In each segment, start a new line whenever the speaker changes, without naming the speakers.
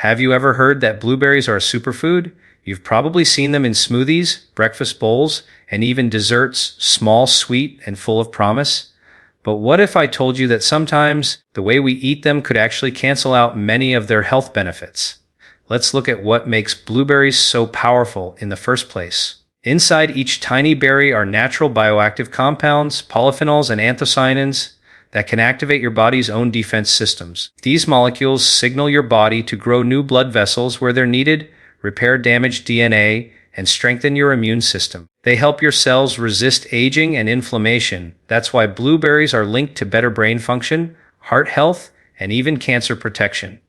Have you ever heard that blueberries are a superfood? You've probably seen them in smoothies, breakfast bowls, and even desserts, small, sweet, and full of promise. But what if I told you that sometimes the way we eat them could actually cancel out many of their health benefits? Let's look at what makes blueberries so powerful in the first place. Inside each tiny berry are natural bioactive compounds, polyphenols, and anthocyanins that can activate your body's own defense systems. These molecules signal your body to grow new blood vessels where they're needed, repair damaged DNA, and strengthen your immune system. They help your cells resist aging and inflammation. That's why blueberries are linked to better brain function, heart health, and even cancer protection.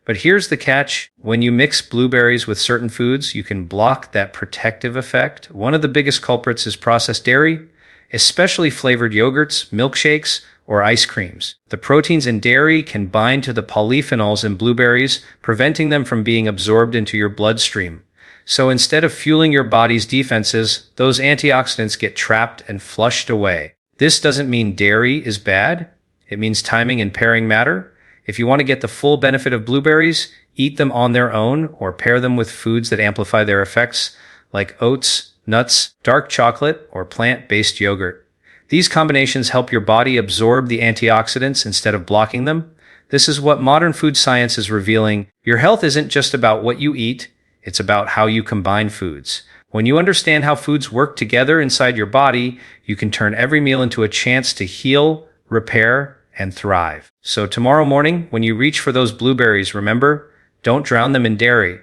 But here's the catch. When you mix blueberries with certain foods, you can block that protective effect. One of the biggest culprits is processed dairy, especially flavored yogurts, milkshakes, or ice creams. The proteins in dairy can bind to the polyphenols in blueberries, preventing them from being absorbed into your bloodstream. So instead of fueling your body's defenses, those antioxidants get trapped and flushed away. This doesn't mean dairy is bad. It means timing and pairing matter. If you want to get the full benefit of blueberries, eat them on their own or pair them with foods that amplify their effects, like oats, nuts, dark chocolate, or plant-based yogurt. These combinations help your body absorb the antioxidants instead of blocking them. This is what modern food science is revealing. Your health isn't just about what you eat, it's about how you combine foods. When you understand how foods work together inside your body, you can turn every meal into a chance to heal, repair, and thrive. So tomorrow morning, when you reach for those blueberries, remember, don't drown them in dairy.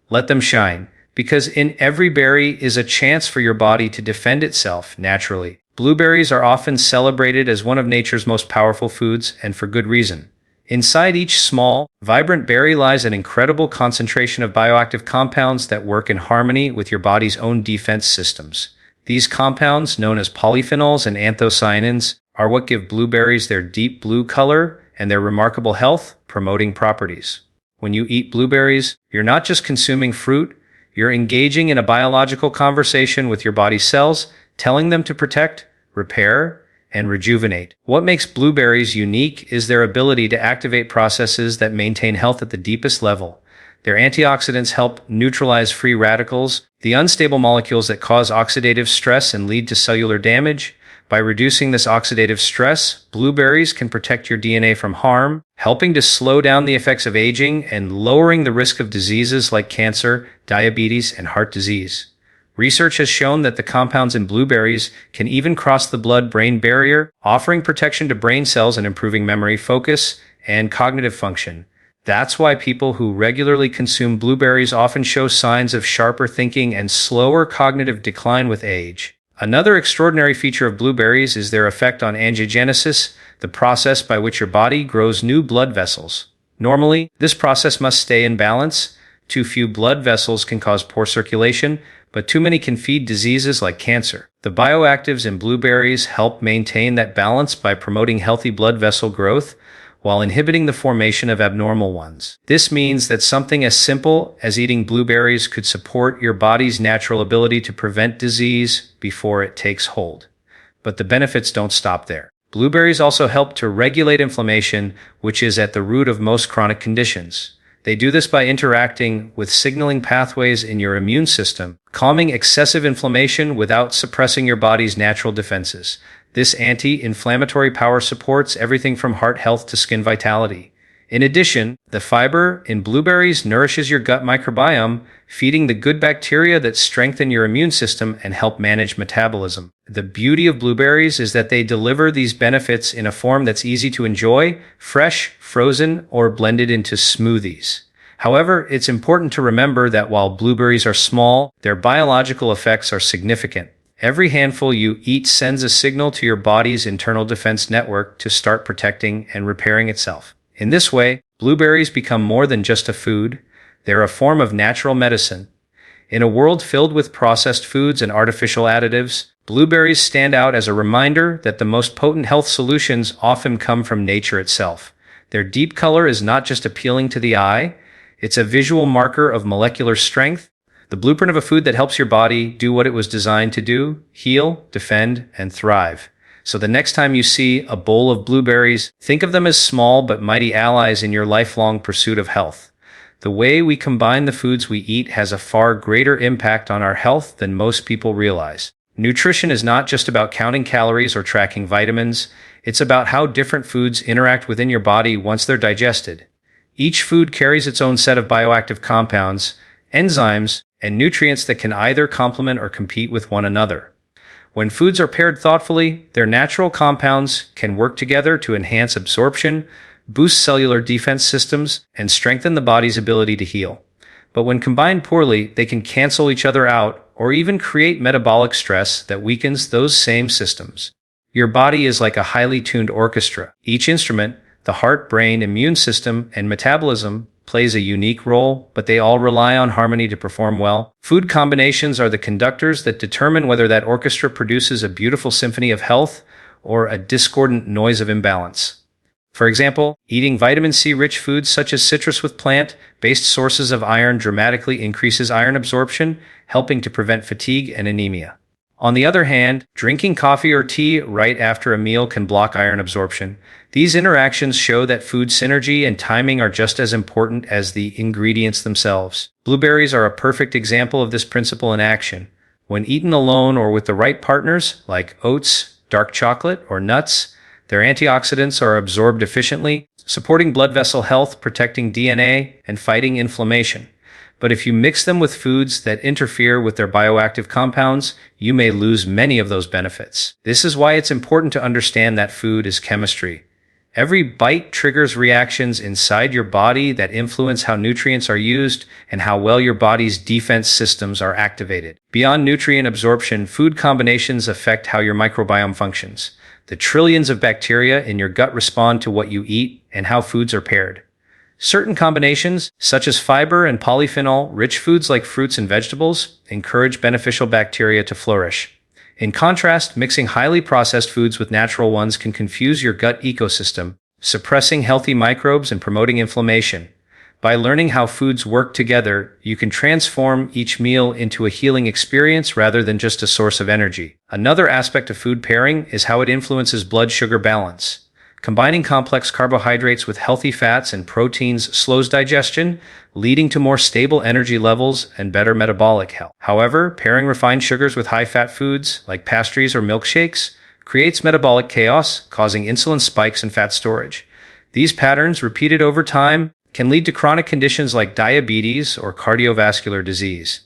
Let them shine, because in every berry is a chance for your body to defend itself naturally. Blueberries are often celebrated as one of nature's most powerful foods, and for good reason. Inside each small, vibrant berry lies an incredible concentration of bioactive compounds that work in harmony with your body's own defense systems. These compounds, known as polyphenols and anthocyanins, are what give blueberries their deep blue color and their remarkable health-promoting properties. When you eat blueberries, you're not just consuming fruit, you're engaging in a biological conversation with your body's cells, telling them to protect, repair, and rejuvenate. What makes blueberries unique is their ability to activate processes that maintain health at the deepest level. Their antioxidants help neutralize free radicals, the unstable molecules that cause oxidative stress and lead to cellular damage. By reducing this oxidative stress, blueberries can protect your DNA from harm, helping to slow down the effects of aging and lowering the risk of diseases like cancer, diabetes, and heart disease. Research has shown that the compounds in blueberries can even cross the blood-brain barrier, offering protection to brain cells and improving memory, focus, and cognitive function. That's why people who regularly consume blueberries often show signs of sharper thinking and slower cognitive decline with age. Another extraordinary feature of blueberries is their effect on angiogenesis, the process by which your body grows new blood vessels. Normally, this process must stay in balance. Too few blood vessels can cause poor circulation, but too many can feed diseases like cancer. The bioactives in blueberries help maintain that balance by promoting healthy blood vessel growth while inhibiting the formation of abnormal ones. This means that something as simple as eating blueberries could support your body's natural ability to prevent disease before it takes hold. But the benefits don't stop there. Blueberries also help to regulate inflammation, which is at the root of most chronic conditions. They do this by interacting with signaling pathways in your immune system, calming excessive inflammation without suppressing your body's natural defenses. This anti-inflammatory power supports everything from heart health to skin vitality. In addition, the fiber in blueberries nourishes your gut microbiome, feeding the good bacteria that strengthen your immune system and help manage metabolism. The beauty of blueberries is that they deliver these benefits in a form that's easy to enjoy, fresh, frozen, or blended into smoothies. However, it's important to remember that while blueberries are small, their biological effects are significant. Every handful you eat sends a signal to your body's internal defense network to start protecting and repairing itself. In this way, blueberries become more than just a food. They're a form of natural medicine. In a world filled with processed foods and artificial additives, blueberries stand out as a reminder that the most potent health solutions often come from nature itself. Their deep color is not just appealing to the eye, it's a visual marker of molecular strength, the blueprint of a food that helps your body do what it was designed to do: heal, defend, and thrive. So the next time you see a bowl of blueberries, think of them as small but mighty allies in your lifelong pursuit of health. The way we combine the foods we eat has a far greater impact on our health than most people realize. Nutrition is not just about counting calories or tracking vitamins, it's about how different foods interact within your body once they're digested. Each food carries its own set of bioactive compounds, enzymes, and nutrients that can either complement or compete with one another. When foods are paired thoughtfully, their natural compounds can work together to enhance absorption, boost cellular defense systems, and strengthen the body's ability to heal. But when combined poorly, they can cancel each other out or even create metabolic stress that weakens those same systems. Your body is like a highly tuned orchestra. Each instrument, the heart, brain, immune system, and metabolism, plays a unique role, but they all rely on harmony to perform well. Food combinations are the conductors that determine whether that orchestra produces a beautiful symphony of health or a discordant noise of imbalance. For example, eating vitamin C-rich foods such as citrus with plant-based sources of iron dramatically increases iron absorption, helping to prevent fatigue and anemia. On the other hand, drinking coffee or tea right after a meal can block iron absorption. These interactions show that food synergy and timing are just as important as the ingredients themselves. Blueberries are a perfect example of this principle in action. When eaten alone or with the right partners, like oats, dark chocolate, or nuts, their antioxidants are absorbed efficiently, supporting blood vessel health, protecting DNA, and fighting inflammation. But if you mix them with foods that interfere with their bioactive compounds, you may lose many of those benefits. This is why it's important to understand that food is chemistry. Every bite triggers reactions inside your body that influence how nutrients are used and how well your body's defense systems are activated. Beyond nutrient absorption, food combinations affect how your microbiome functions. The trillions of bacteria in your gut respond to what you eat and how foods are paired. Certain combinations, such as fiber and polyphenol-rich foods like fruits and vegetables, encourage beneficial bacteria to flourish. In contrast, mixing highly processed foods with natural ones can confuse your gut ecosystem, suppressing healthy microbes and promoting inflammation. By learning how foods work together, you can transform each meal into a healing experience rather than just a source of energy. Another aspect of food pairing is how it influences blood sugar balance. Combining complex carbohydrates with healthy fats and proteins slows digestion, leading to more stable energy levels and better metabolic health. However, pairing refined sugars with high-fat foods, like pastries or milkshakes, creates metabolic chaos, causing insulin spikes and fat storage. These patterns, repeated over time, can lead to chronic conditions like diabetes or cardiovascular disease.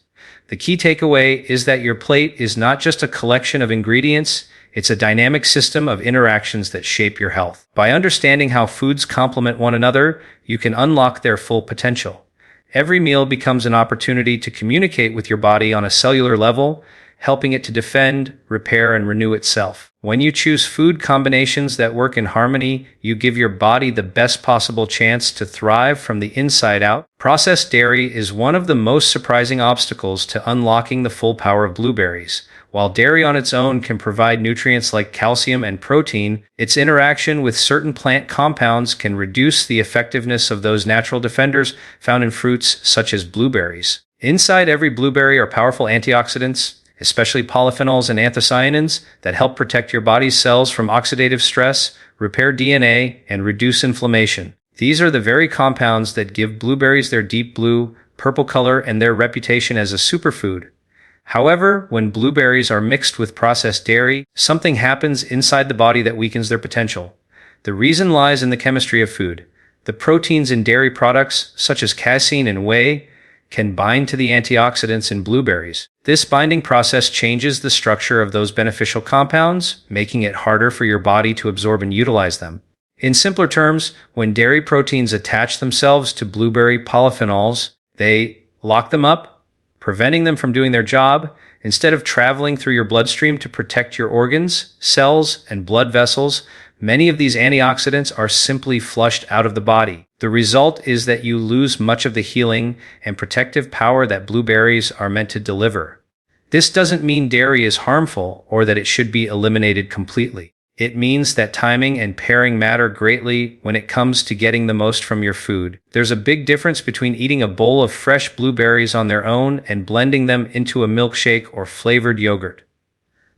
The key takeaway is that your plate is not just a collection of ingredients, it's a dynamic system of interactions that shape your health. By understanding how foods complement one another, you can unlock their full potential. Every meal becomes an opportunity to communicate with your body on a cellular level, helping it to defend, repair, and renew itself. When you choose food combinations that work in harmony, you give your body the best possible chance to thrive from the inside out. Processed dairy is one of the most surprising obstacles to unlocking the full power of blueberries. While dairy on its own can provide nutrients like calcium and protein, its interaction with certain plant compounds can reduce the effectiveness of those natural defenders found in fruits such as blueberries. Inside every blueberry are powerful antioxidants, especially polyphenols and anthocyanins, that help protect your body's cells from oxidative stress, repair DNA, and reduce inflammation. These are the very compounds that give blueberries their deep blue, purple color and their reputation as a superfood. However, when blueberries are mixed with processed dairy, something happens inside the body that weakens their potential. The reason lies in the chemistry of food. The proteins in dairy products, such as casein and whey, can bind to the antioxidants in blueberries. This binding process changes the structure of those beneficial compounds, making it harder for your body to absorb and utilize them. In simpler terms, when dairy proteins attach themselves to blueberry polyphenols, they lock them up, preventing them from doing their job. Instead of traveling through your bloodstream to protect your organs, cells, and blood vessels, many of these antioxidants are simply flushed out of the body. The result is that you lose much of the healing and protective power that blueberries are meant to deliver. This doesn't mean dairy is harmful or that it should be eliminated completely. It means that timing and pairing matter greatly when it comes to getting the most from your food. There's a big difference between eating a bowl of fresh blueberries on their own and blending them into a milkshake or flavored yogurt.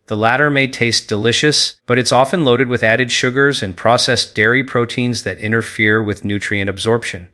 The latter may taste delicious, but it's often loaded with added sugars and processed dairy proteins that interfere with nutrient absorption.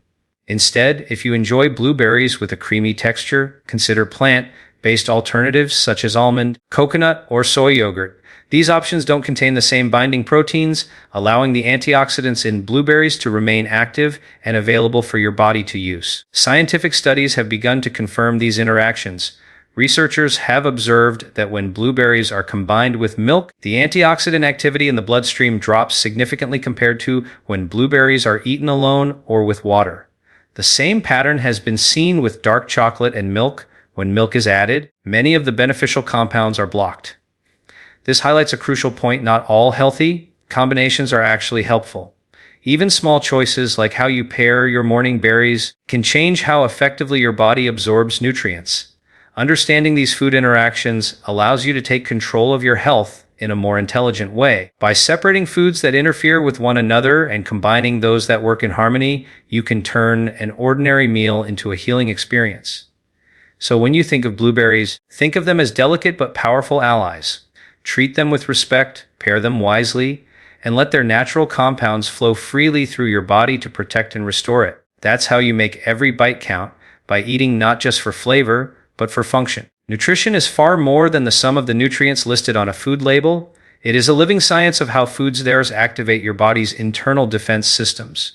Instead, if you enjoy blueberries with a creamy texture, consider plant-based alternatives such as almond, coconut, or soy yogurt. These options don't contain the same binding proteins, allowing the antioxidants in blueberries to remain active and available for your body to use. Scientific studies have begun to confirm these interactions. Researchers have observed that when blueberries are combined with milk, the antioxidant activity in the bloodstream drops significantly compared to when blueberries are eaten alone or with water. The same pattern has been seen with dark chocolate and milk. When milk is added, many of the beneficial compounds are blocked. This highlights a crucial point: not all healthy combinations are actually helpful. Even small choices like how you pair your morning berries can change how effectively your body absorbs nutrients. Understanding these food interactions allows you to take control of your health in a more intelligent way. By separating foods that interfere with one another and combining those that work in harmony, you can turn an ordinary meal into a healing experience. So when you think of blueberries, think of them as delicate but powerful allies. Treat them with respect, pair them wisely, and let their natural compounds flow freely through your body to protect and restore it. That's how you make every bite count, by eating not just for flavor, but for function. Nutrition is far more than the sum of the nutrients listed on a food label. It is a living science of how foods theirs activate your body's internal defense systems.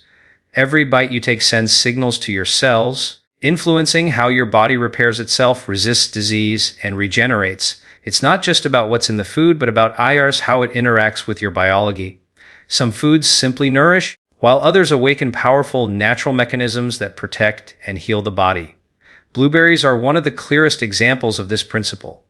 Every bite you take sends signals to your cells, influencing how your body repairs itself, resists disease, and regenerates. It's not just about what's in the food, but about how it interacts with your biology. Some foods simply nourish, while others awaken powerful natural mechanisms that protect and heal the body. Blueberries are one of the clearest examples of this principle.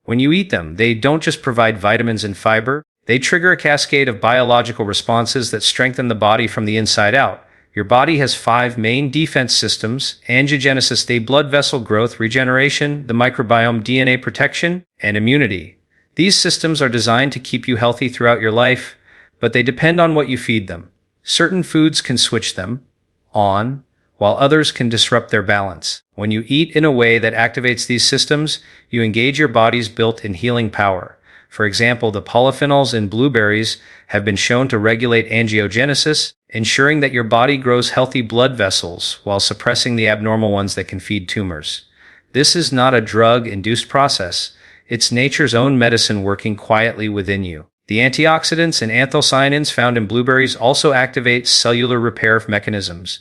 When you eat them, they don't just provide vitamins and fiber, they trigger a cascade of biological responses that strengthen the body from the inside out. Your body has 5 main defense systems: angiogenesis, the blood vessel growth, regeneration, the microbiome, DNA protection, and immunity. These systems are designed to keep you healthy throughout your life, but they depend on what you feed them. Certain foods can switch them on, while others can disrupt their balance. When you eat in a way that activates these systems, you engage your body's built-in healing power. For example, the polyphenols in blueberries have been shown to regulate angiogenesis, ensuring that your body grows healthy blood vessels while suppressing the abnormal ones that can feed tumors. This is not a drug-induced process. It's nature's own medicine working quietly within you. The antioxidants and anthocyanins found in blueberries also activate cellular repair mechanisms.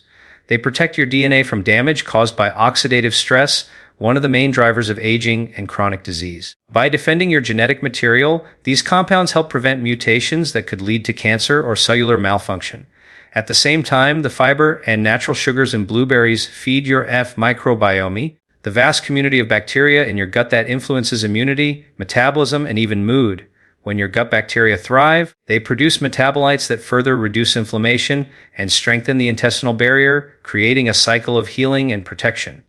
They protect your DNA from damage caused by oxidative stress, one of the main drivers of aging and chronic disease. By defending your genetic material, these compounds help prevent mutations that could lead to cancer or cellular malfunction. At the same time, the fiber and natural sugars in blueberries feed your microbiome, the vast community of bacteria in your gut that influences immunity, metabolism, and even mood. When your gut bacteria thrive, they produce metabolites that further reduce inflammation and strengthen the intestinal barrier, creating a cycle of healing and protection.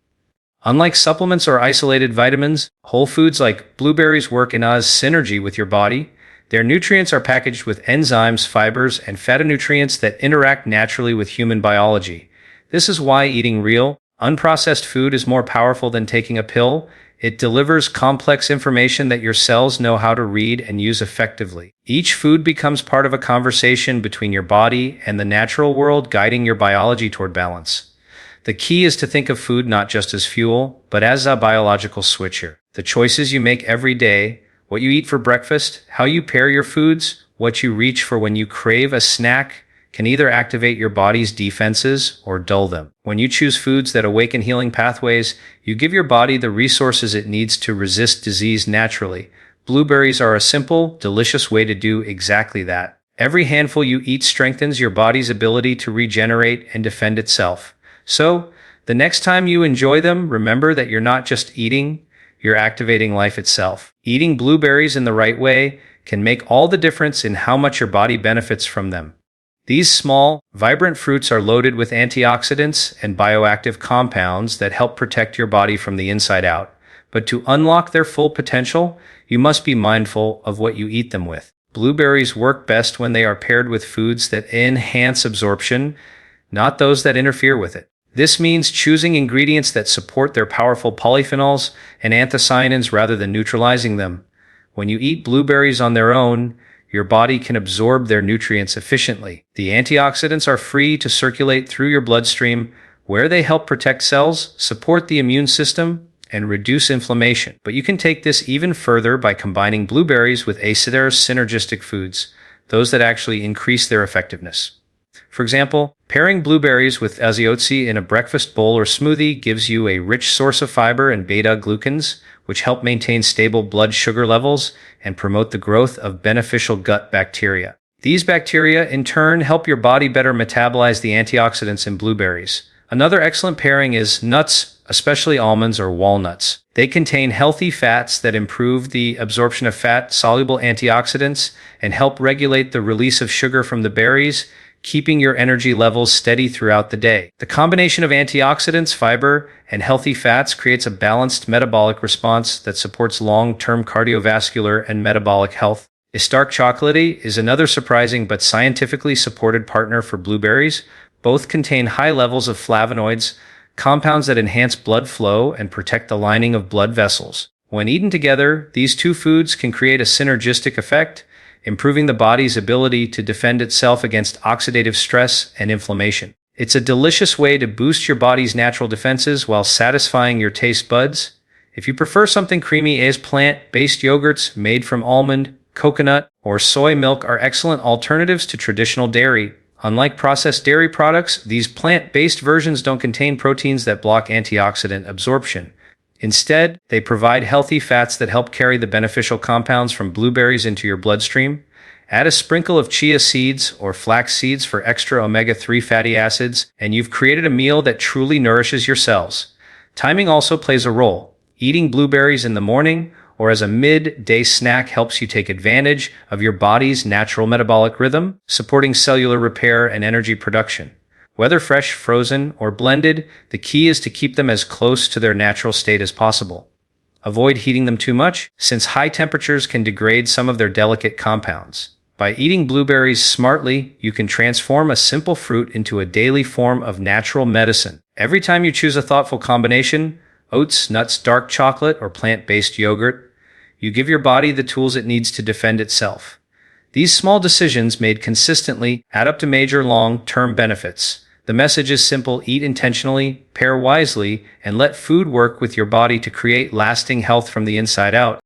Unlike supplements or isolated vitamins, whole foods like blueberries work in synergy with your body. Their nutrients are packaged with enzymes, fibers, and phytonutrients that interact naturally with human biology. This is why eating real, unprocessed food is more powerful than taking a pill. It delivers complex information that your cells know how to read and use effectively. Each food becomes part of a conversation between your body and the natural world, guiding your biology toward balance. The key is to think of food not just as fuel, but as a biological switcher. The choices you make every day, what you eat for breakfast, how you pair your foods, what you reach for when you crave a snack, can either activate your body's defenses or dull them. When you choose foods that awaken healing pathways, you give your body the resources it needs to resist disease naturally. Blueberries are a simple, delicious way to do exactly that. Every handful you eat strengthens your body's ability to regenerate and defend itself. So, the next time you enjoy them, remember that you're not just eating, you're activating life itself. Eating blueberries in the right way can make all the difference in how much your body benefits from them. These small, vibrant fruits are loaded with antioxidants and bioactive compounds that help protect your body from the inside out. But to unlock their full potential, you must be mindful of what you eat them with. Blueberries work best when they are paired with foods that enhance absorption, not those that interfere with it. This means choosing ingredients that support their powerful polyphenols and anthocyanins rather than neutralizing them. When you eat blueberries on their own, your body can absorb their nutrients efficiently. The antioxidants are free to circulate through your bloodstream, where they help protect cells, support the immune system, and reduce inflammation. But you can take this even further by combining blueberries with acidic synergistic foods, those that actually increase their effectiveness. For example, pairing blueberries with aziotsi in a breakfast bowl or smoothie gives you a rich source of fiber and beta-glucans, which help maintain stable blood sugar levels and promote the growth of beneficial gut bacteria. These bacteria, in turn, help your body better metabolize the antioxidants in blueberries. Another excellent pairing is nuts, especially almonds or walnuts. They contain healthy fats that improve the absorption of fat-soluble antioxidants and help regulate the release of sugar from the berries, keeping your energy levels steady throughout the day. The combination of antioxidants, fiber, and healthy fats creates a balanced metabolic response that supports long-term cardiovascular and metabolic health. Dark chocolate is another surprising but scientifically supported partner for blueberries. Both contain high levels of flavonoids, compounds that enhance blood flow and protect the lining of blood vessels. When eaten together, these two foods can create a synergistic effect, improving the body's ability to defend itself against oxidative stress and inflammation. It's a delicious way to boost your body's natural defenses while satisfying your taste buds. If you prefer something creamy, plant-based yogurts made from almond, coconut, or soy milk are excellent alternatives to traditional dairy. Unlike processed dairy products, these plant-based versions don't contain proteins that block antioxidant absorption. Instead, they provide healthy fats that help carry the beneficial compounds from blueberries into your bloodstream. Add a sprinkle of chia seeds or flax seeds for extra omega-3 fatty acids, and you've created a meal that truly nourishes your cells. Timing also plays a role. Eating blueberries in the morning or as a midday snack helps you take advantage of your body's natural metabolic rhythm, supporting cellular repair and energy production. Whether fresh, frozen, or blended, the key is to keep them as close to their natural state as possible. Avoid heating them too much, since high temperatures can degrade some of their delicate compounds. By eating blueberries smartly, you can transform a simple fruit into a daily form of natural medicine. Every time you choose a thoughtful combination, oats, nuts, dark chocolate, or plant-based yogurt, you give your body the tools it needs to defend itself. These small decisions made consistently add up to major long-term benefits. The message is simple: eat intentionally, pair wisely, and let food work with your body to create lasting health from the inside out.